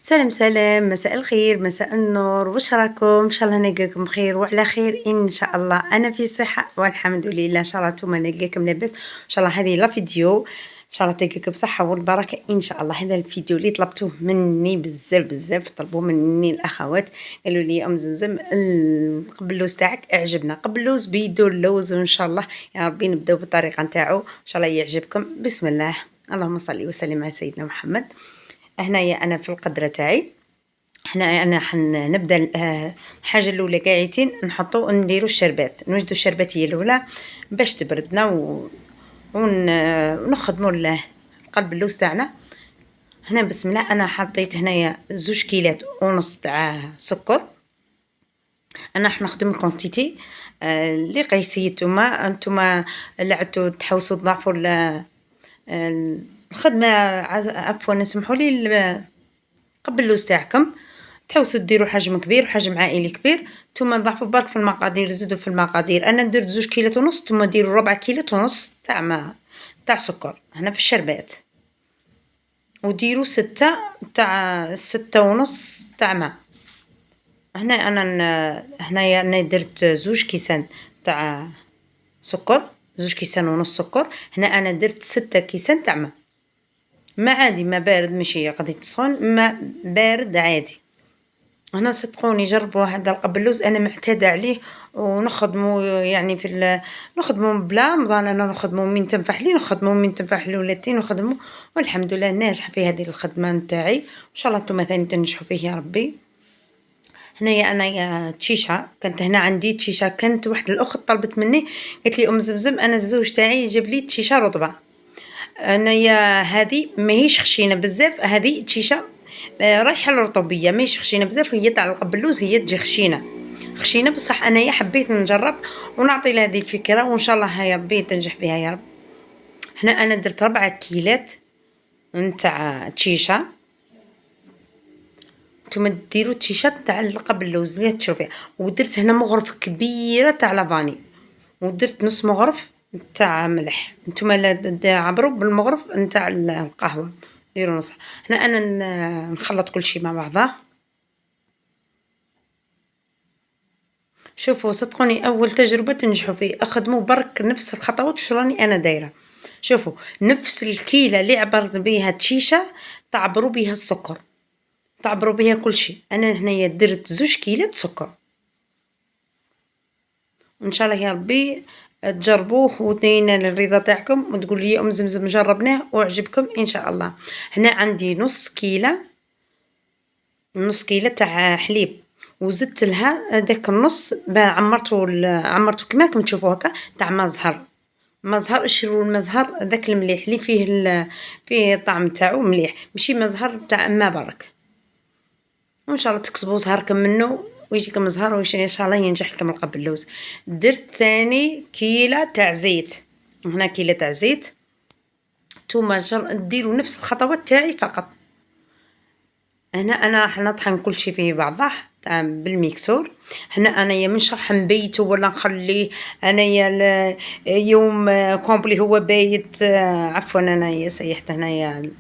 سلام سلام، مساء الخير، مساء النور، واش راكم؟ إن شاء الله نلقاكم بخير وعلى خير إن شاء الله. أنا في صحة والحمد لله. إن شاء الله نتوما نلقاكم لاباس. إن شاء الله هذه لا فيديو إن شاء الله تلقاكم بصحة والبركة إن شاء الله. هذا الفيديو اللي طلبتوه مني بزاف طلبوه مني الأخوات، قالوا لي أم زمزم القبلوز تاعك أعجبنا، قبلوز بيدو اللوز، وإن شاء الله يا ربي نبداو بالطريقة نتاعو إن شاء الله يعجبكم. بسم الله، اللهم صل وسلم على سيدنا محمد. هنايا أنا في القدرة تاعي، أنا حنبدا الحاجة الأولى قاعدين نحطو نديرو الشربات، نوجدو الشرباتية الأولى باش تبردنا ونخدمو القلب اللوز تاعنا. هنا بسم الله أنا حطيت هنايا 2 كيلات ونص تاع سكر. أنا حنخدم كونتيتي اللي قيسيتوما انتوما لعبتو تحوسو تضاعفو الخدمة، عفوا اسمحولي قبل اللوز تاعكم تحوسو ديروا حجم كبير وحجم عائلي كبير. نتوما ضعفوا برك في المقادير، زيدوا في المقادير. انا درت 2 كيلات ونص، نتوما ديروا 4 كيلات ونص تاع ما تاع سكر هنا في الشربات، وديروا 6 ونص تاع ماء. هنا هنايا انا درت 2 كيسان تاع سكر، 2 كيسان ونص سكر. هنا انا درت 6 كيسان تاع ماء، ما عادي، ما بارد ماشي قضية سخون، ما بارد عادي. هنا صدقوني جربوا هذا القبلوز، انا معتاده عليه ونخدمو يعني نخدمو بلا مضان، انا نخدمو من تنفح لي، نخدمو من تنفح لولتي، نخدمو والحمد لله ناجحه في هذه الخدمه نتاعي. ان شاء الله نتوما ثاني تنجحوا فيه يا ربي. هنايا انا يا تشيشه كانت هنا عندي تشيشه، كانت واحد الاخت طلبت مني قالت لي ام زمزم انا الزوج تاعي جاب لي تشيشه رطبه. انايا هذه ماهيش خشينه بزاف، هذه تشيشه رايحه للرطوبيه، ماهيش خشينه بزاف، هي تاع القبلوز هي تجي خشينه بصح انايا حبيت نجرب ونعطي لهذه الفكره، وان شاء الله يا ربي تنجح فيها يا رب. هنا انا درت 4 كيلات نتاع تشيشه. نتوما ديروا التيشات تاع القبلوز اللي تشوفيها. ودرت هنا مغرف كبيره تاع لافاني، ودرت نص مغرف تاع ملح. نتوما لا عبروا بالمغرف نتاع القهوه، ديروا نص. هنا انا نخلط كل شيء مع بعضه. شوفوا صدقوني اول تجربه تنجحوا فيه، اخدموا برك نفس الخطوات واش راني انا دايره. شوفوا نفس الكيله اللي عبرت بها التشيشه تعبروا بها السكر، تعبروا بها كل شيء. انا هنايا درت 2 كيلات سكر، وان شاء الله يا ربي تجربوه وتنينا الرضا تاعكم وتقول لي ام زمزم جربناه وعجبكم ان شاء الله. هنا عندي نص كيله تاع حليب، وزدت لها هذاك النص عمرته كما راكم تشوفوا هكا تاع ما زهر. اشروا المزهر ذاك المليح اللي فيه الطعم تاعو مليح، ماشي مزهر تاع ما برك. وان شاء الله تكسبوا زهركم منه ويجيكم زهر، وان شاء الله ينجح لكم القبلوز. درت ثاني كيله تاع زيت، هنا كيله تاع زيت. نتوما ديروا نفس الخطوات تاعي فقط. هنا انا حنطحن كل شيء في بعضه تاع بالميكسور. هنا انايا مش راح نبيته ولا نخليه، انايا يوم كومبلي هو بايت، عفوا انايا سيحت هنايا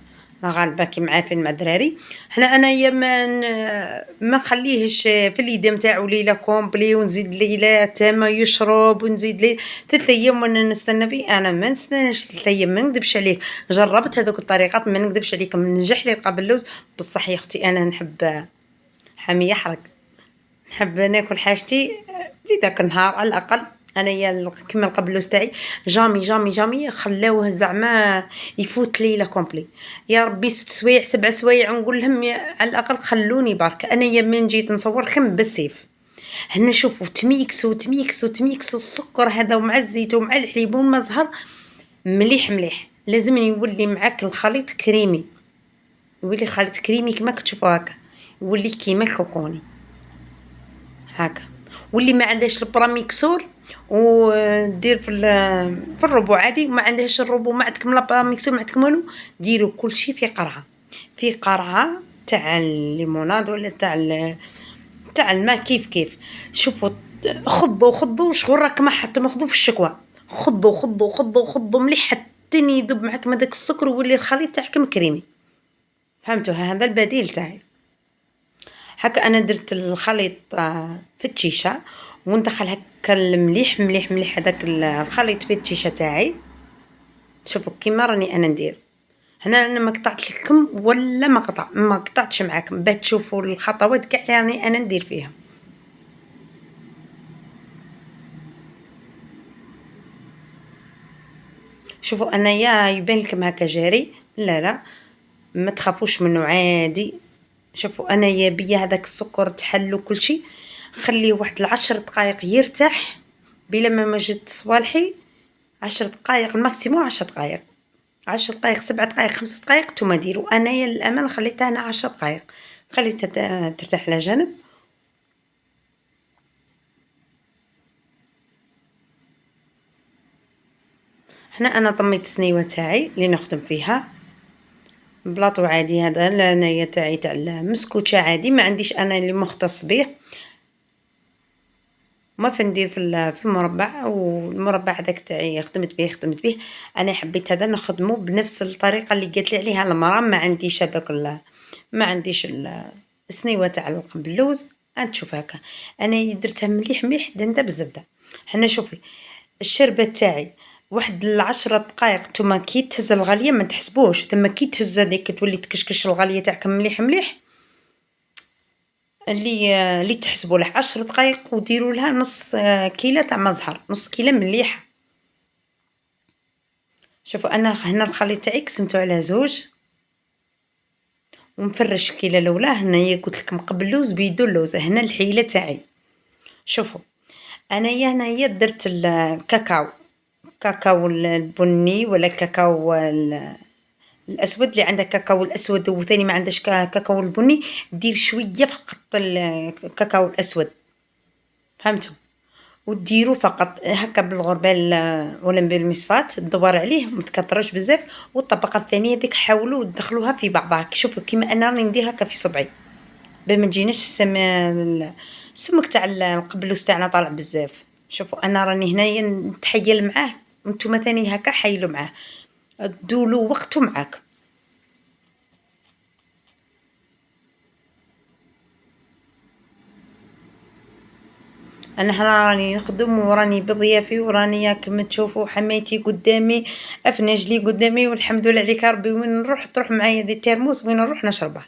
غالبا كيما عارفين مع الدراري. هنا انايا ما نخليهش في اليد نتاعو ليله كومبلي ونزيد ليله تما يشرب ونزيد ليه 3 ايام وانا نستنى فيه. انا ما نستناش 3 ايام، ما نكذبش عليك، جربت هذوك الطريقات ما نكذبش عليكم نجح لي القبلوز. بصح يا اختي انا نحب حامي يحرق، نحب ناكل حاجتي في ذاك النهار على الاقل. انايا كيما القبلوز تاعي جامي خلاوه زعما يفوت ليله كومبلي. يا ربي 6 سوايع 7 سوايع نقول لهم على الاقل خلوني برك. انايا من جيت نصور كم بالسيف. هنا شوفوا تميكسو السكر هذا ومع الزيت ومع الحليب والمزهر مليح. لازم يولي معاك الخليط كريمي، يولي خليط كريمي كما كتشوفوا هكا، يولي كيما الكوكوني هكا. واللي ما عندهاش البرا ميكسور ودير في الربو عادي، ما عندهاش الربو ما عندكم لا ميكسور ما عندكم والو، ديروا كل شيء في قرعه تاع الليموناد ولا تاع الماء كيف. شوفوا خضوا شغل راك ما حتى ماخذوا في الشكوى، خضوا مليح حتى يذوب معكم هذاك السكر ويولي الخليط تاعكم كريمي. فهمتوا؟ هذا البديل تاعي. هاكا أنا درت الخليط في التيشة، وندخل هاكا المليح مليح مليح هذاك الخليط في التيشة تاعي. شوفوا كيما راني أنا ندير هنا، أنا ما قطعتش لكم ولا ما قطعتش معاكم باه تشوفوا الخطوات كاع اللي راني أنا ندير فيها. شوفوا أنايا يبان لكم هكا جاري، لا لا ما تخافوش منه عادي. شوفوا أنايا بيا هذاك السكر تحل وكل شيء، خليه واحد 10 دقائق يرتاح بلا ما جات صوالحي. 10 دقائق الماكسيموم، 10 دقائق، 10 دقائق، 7 دقائق، 5 دقائق نتوما ديروا. أنايا للأمانة خليتها أنا 10 دقائق، خليتها ترتاح على جنب. هنا أنا طميت السنيوة تاعي اللي نخدم فيها، بلاطو عادي هذا لانايا تاعي تاع المسكوتشة عادي، ما عنديش أنا اللي مختص به. ما فندير في المربع، والمربع هذاك تاعي خدمت به. انا حبيت هذا نخدمه بنفس الطريقه اللي قالت لي عليها المراه. ما عنديش هذاك ما عنديش السنيوه تاع القبلوز. تشوف هكا انا درتها مليح مليح دندا بالزبده. هنا شوفي الشربة تاعي واحد 10 دقائق. نتوما كي تهز الغاليه ما تحسبوش، ثم كي تهز هذيك تولي تكشكش الغاليه تاعكم مليح مليح، اللي تحسبوا له 10 دقائق وديروا لها نص كيلة تاع مزهر، نص كيلة مليحة. شوفوا أنا هنا الخليط تاعي قسمته على زوج، ونفرش الكيلة الأولى. هنايا قلت لكم قبل اللوز بيدو اللوز. هنا الحيلة تاعي، شوفوا أنايا هنايا درت الكاكاو، كاكاو البني ولا الكاكاو الأسود. اللي عنده كاكاو الأسود وثاني ما عندهش كاكاو البني، دير شوية فقط الكاكاو الأسود، فهمتوا؟ وديروا فقط هكا بالغربال ولا بالمصفات، تدور عليه ما تكثروش بزاف. والطبقه الثانيه ديك حاولوا تدخلوها في بعضها. شوفوا كيما انا راني ندير هكا في صبعي باه ما تجيناش السمك تاع القبلوس تاعنا طالع بزاف. شوفوا انا راني هنايا نتحيل معاه، وانتم ثاني هكا حيلوا معاه، دولوا وقته معاك. انا هنا راني نخدم وراني بضيافي، وراني كما تشوفوا حمايتي قدامي، افنج لي قدامي، والحمد لله عليك ربي. وين نروح تروح معايا دي الترموس، وين نروح نشربه.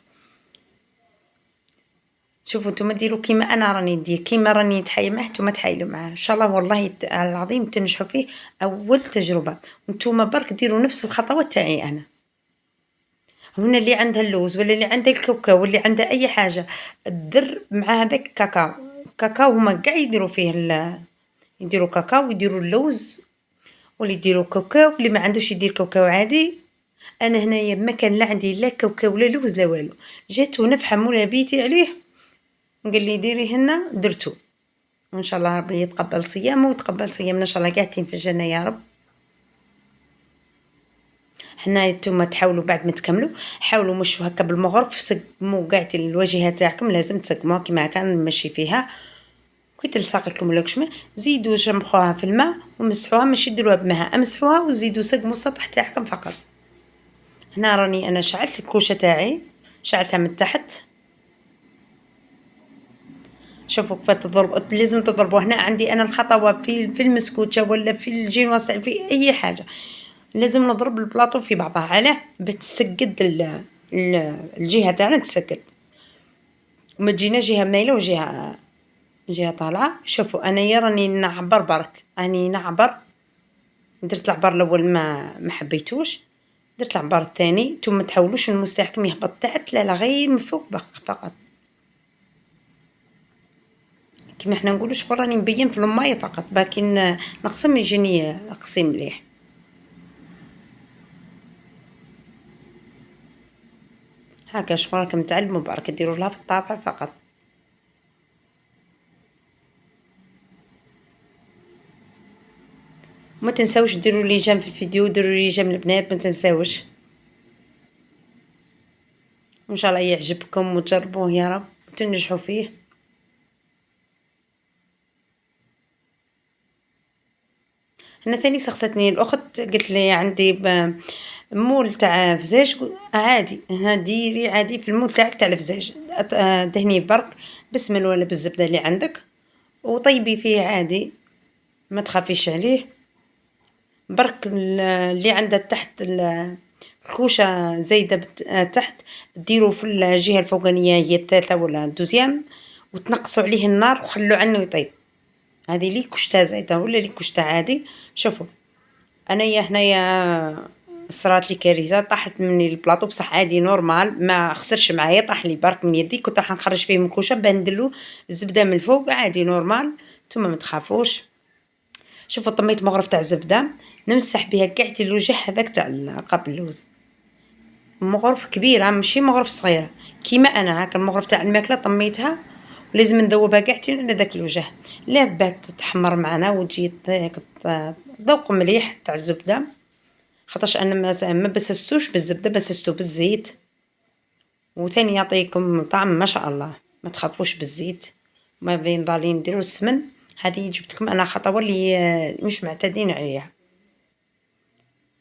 شوفوا نتوما ديروا كيما انا راني ندير، كيما راني نتحايل معاه نتوما تحايلوا معاه ان شاء الله. والله العظيم تنجحوا فيه اول تجربه. نتوما برك ديروا نفس الخطوات تاعي انا. هنا اللي عندها اللوز ولا اللي عندها الكاوكاو واللي عندها اي حاجه تدر مع هذاك كاكاو. كاكاو هما كاع يديروا فيه يديروا كاكاو ويديروا اللوز، واللي يديروا كاوكاو، اللي ما عندوش يدير كاوكاو عادي. انا هنايا ما كان لا عندي لا كاوكاو لا لوز لا والو. جات ونفحه مولا بيتي عليه قال لي ديري هنا، درتو. وان شاء الله ربي يتقبل صيامه ويتقبل صيامنا ان شاء الله قاعدين في الجنه يا رب. حنا نتوما تحاولوا بعد ما تكملوا حاولوا مشوا هكا بالمغرف، سقموا قاع الواجهه تاعكم، لازم تسقموها كيما هكا نمشي فيها. كي تلصق لكم ولا كشمه زيدوا جمخوها في الماء ومسحوها، ماشي ديروها بماء، امسحوها وزيدوا سقموا السطح تاعكم فقط. هنا راني انا شعلت الكوشه تاعي، شعلتها من تحت. شوفوا كيف تضرب، لازم تضربوا. هنا عندي انا الخطوه في المسكوتشه ولا في الجينواس في اي حاجه، لازم نضرب البلاطو في بعضها علاه بتسقد الجهه تاعنا تسقد، وما تجينا جهه مايله وجهه طالعه. شوفوا انايا راني نعبر برك، راني نعبر. درت العبار الاول ما حبيتوش، درت العبار الثاني. نتوما ما تحاولوش الموس تاعكم يهبط تحت، لا لا غير من فوق فقط. كيما حنا نقولوا شغل راني نبين في المايه فقط، باكن نقسم يجيني قسيم مليح. هاكا شغل راكم تعلموا برك ديروا لها في الطابع فقط. ما تنساوش ديروا لي جيم في الفيديو، ديروا لي جيم البنات ما تنساوش. وان شاء الله يعجبكم وتجربوه يا رب وتنجحوا فيه. انا ثاني سقستني الاخت قلت لي عندي مول تاع فزاج عادي، ها ديري عادي في المول تاعك تاع الفزاج، دهنيه برك بالسمن ولا بالزبدة اللي عندك، وطيبي فيه عادي، ما تخافيش عليه. برك اللي عنده تحت الكوشة زايدة تحت، ديروا في الجهة الفوقانية هي الثالثة ولا الدوزيام، وتنقصوا عليه النار وخلوا عنه يطيب. هذه لي كشتة زايدة ولا لي كشتة عادي. شوفوا انايا هنايا صراتلي كارثة، طاحت مني البلاطو بصح عادي نورمال، ما خسرش معايا، طاح لي برك من يدي، كنت راح نخرج فيه من الكوشة باه نديرلو الزبدة من الفوق عادي نورمال. نتوما ما تخافوش. شوفوا طميت مغرف تاع الزبدة، نمسح بها قاع الوجه هذاك تاع قاب اللوز، مغرف كبيرة ماشي مغرف صغيرة، كيما انا هاكا المغرف تاع الماكلة طميتها، ولازم ندوبها قاع على داك الوجه، لا باه تتحمر معنا وتجي ذوق مليح تاع الزبدة. خاطرش انا ما بسستوش بالزبدة، بسستو بالزيت، وثاني يعطيكم طعم ما شاء الله. ما تخافوش بالزيت، ما بين ضالين نديرو السمن. هذه جبتكم انا خطوه اللي مش معتادين عليها.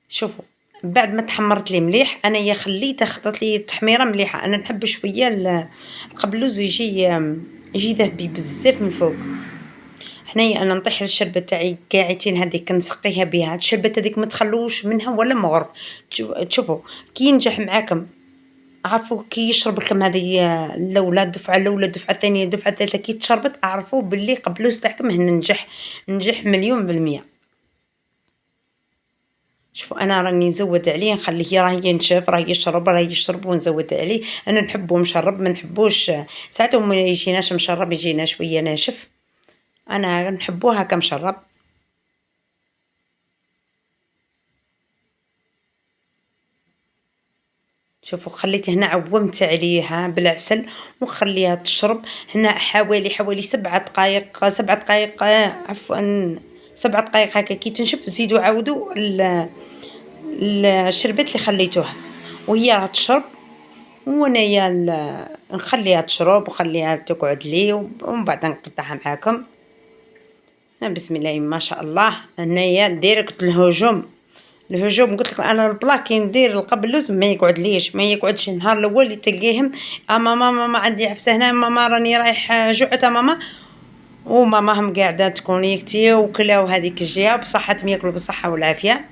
شوفوا بعد ما تحمرت لي مليح، انايا خليته خطط لي تحميره مليحه، انا نحب شويه القبلوز يجي ذهبي بزاف من فوق. حنايا انا نطيح الشربة تاعي قاعتين هذيك نسقيها بها، الشربة هذيك ما تخلوش منها ولا مغرب. تشوفوا كي ينجح معاكم، عرفوا كي يشرب لكم هذه الاولى الدفعه الاولى الدفعه الثانيه الدفعه الثالثه كي تشربت، اعرفوا باللي قبلوز تاعكم هنا نجح، نجح مليون بالمية. شوفوا انا راني نزود عليه، نخليه راه ينشف راه يشرب راه يشرب ونزود عليه. انا نحبه مشرب، ما نحبوش ساعات ما يجيناش مشرب، يجينا شويه ناشف، انا نحبوه هكا مشرب. شوفوا خليت هنا عومت عليها بالعسل وخليها تشرب هنا حوالي 7 دقائق 7 دقائق، عفوا 7 دقائق هكا. كي تنشف زيدوا عاودوا الشربات اللي خليتوها وهي راح تشرب، وانايا نخليها تشرب وخليها تقعد لي، ومن بعد نقطعها معاكم. بسم الله ما شاء الله. هنايا ديريكت الهجوم، الهجوم قلت لكم انا البلا كي ندير القبلوز ما يقعد ليش، ما يقعدش النهار الاول اللي تلقيهم ماما ماما عندي عفسه هنا، ماما راني رايح جعت ماما، وماما هم قاعده تكونيكتي وكلاو هذيك الجهه بصحتهم ياكلوا بالصحه والعافيه.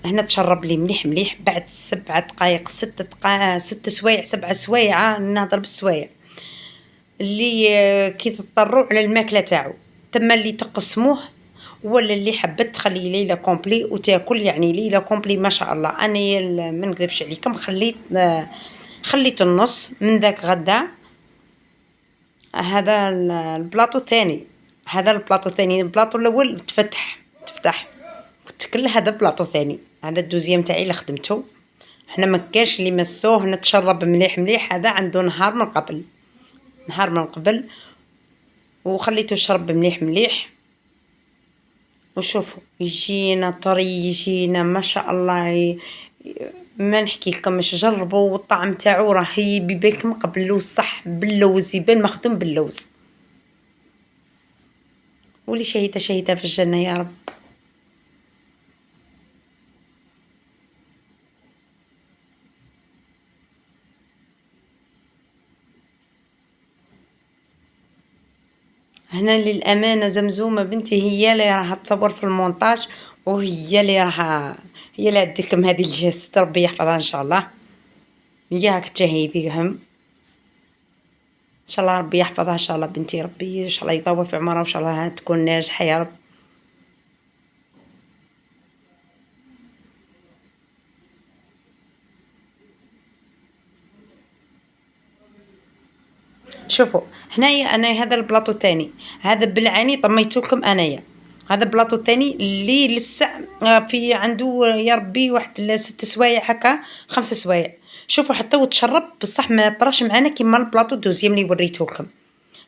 هنا تشرب لي مليح مليح بعد 7 دقائق 6 دقائق 6 سوايع 7 سوايع، نهضر بالسوايع اللي كي تضطروا على الماكله تاعو، تما اللي تقسموه ولا اللي حبت تخليه ليله كومبلي وتاكل، يعني ليله كومبلي ما شاء الله. انا ما نكذبش عليكم خليت النص من ذاك غدا. هذا البلاطو الثاني، هذا البلاطو الثاني، البلاطو الاول تفتح وتكل، هذا بلاطو ثاني، هذا الدوزيام تاعي اللي خدمته. حنا ما كاش اللي مسوه نتشرب مليح مليح، هذا عنده نهار من قبل، نهار من قبل وخليته يشرب مليح مليح. وشوفوا يجينا طري، يجينا ما شاء الله، ما نحكي لكمش جربوا والطعم تاعو رهيب، يبانكم قبلوز صح باللوز، يبان مخدوم باللوز. ولي شهيته شهيته في الجنة يا رب. هنا للأمانة زمزومة بنتي هي اللي راح تصور في المونتاج، وهي اللي راح هي اللي هديلكم هذه الجهاز، ربي يحفظها ان شاء الله. هي هاك تجاهي فيهم ان شاء الله، ربي يحفظها ان شاء الله بنتي، ربي ان شاء الله يطول في عمرها، وان شاء الله تكون ناجحة يا رب. شوفوا هنايا انا هذا البلاطو الثاني، هذا بالعاني طميتو لكم انايا، هذا البلاطو الثاني اللي لسه في عنده يا ربي واحد 6 سوايع هكا 5 سوايع. شوفوا حتى وتشرب بصح ما طراش معانا كيما البلاطو الدوزيام اللي وريته لكم،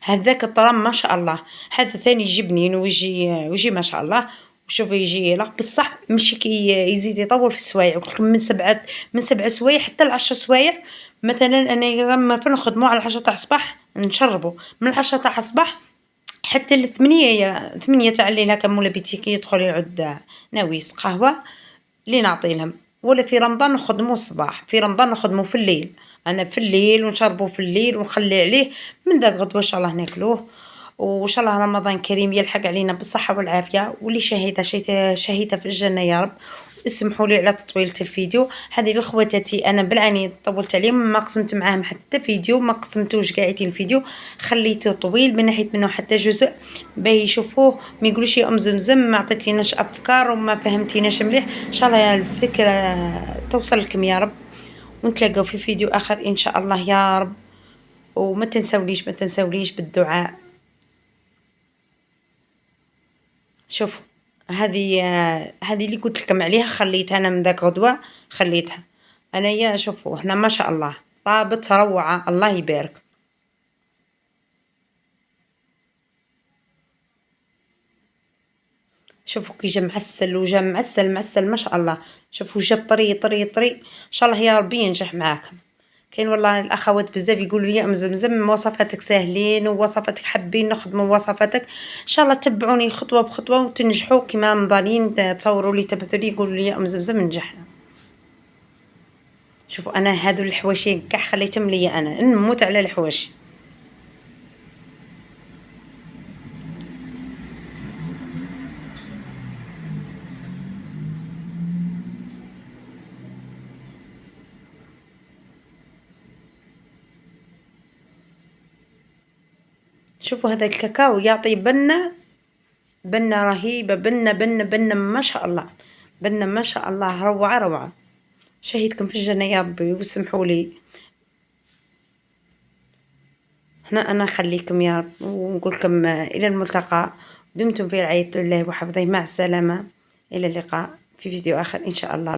هذاك طرا ما شاء الله. هذا ثاني يجي بنين ويجي ما شاء الله. وشوفوا يجي لا بصح ماشي كي يزيد يطول في السوايع، قلت لكم من 7 سوايع حتى ل10 سوايع. مثلا انا لما نخدمو على 10 تاع الصباح نشربو من 10 تاع الصباح حتى ل8 تاع الليل هاكا مولا بيتيكي يدخل يعود ناويس قهوة اللي نعطي لهم. ولا في رمضان نخدمو الصباح، في رمضان نخدمو في الليل، أنا في الليل ونشربو في الليل ونخلي عليه من داك غدوة إن شاء الله ناكلوه. وإن شاء الله رمضان كريم يلحق علينا بالصحة والعافية، واللي شهيدة في الجنة يا رب. اسمحوا لي على تطويلة الفيديو هذه لخواتاتي، انا بالعاني طولت عليهم، ما قسمت معاهم حتى فيديو، ما قسمتوش قاعدين الفيديو، خليته طويل من ناحيه منه حتى جزء باهي يشوفوه ما يقولوش يا ام زمزم ما عطيتيناش افكار وما فهمتيناش مليح. ان شاء الله يا الفكره توصل لكم يا رب، ونتلاقاو في فيديو اخر ان شاء الله يا رب. وما تنسوليش ما تنسوليش بالدعاء. شوفوا هذه اللي قلت لكم عليها خليتها انا من ذاك غدوه، خليتها انايا. شوفوا هنا ما شاء الله طابت روعه، الله يبارك. شوفوا كي جا معسل وجا معسل ما شاء الله. شوفوا جا طري طري طري، ان شاء الله يا ربي ينجح معاكم. كاين والله الاخوات بزاف يقولوا لي ام زمزم وصفاتك ساهلين ووصفاتك حابين نخدموا وصفاتك، ان شاء الله تبعوني خطوه بخطوه وتنجحوا كيما مضالين تصوروا لي تبثوا لي يقولوا لي ام زمزم نجحنا. شوفوا انا هادو الحواشي كاع خليتهم ليا، انا نموت على الحواشي. شوفوا هذا الكاكاو يعطي بنة رهيبة، بنة ما شاء الله، بنة ما شاء الله روعة روعة. شهيدكم في الجنة يا ربي وسمحوا لي. هنا أنا أخليكم يا رب ونقول لكم إلى الملتقى، دمتم في رعاية الله وحفظه، مع السلامة، إلى اللقاء في فيديو آخر إن شاء الله.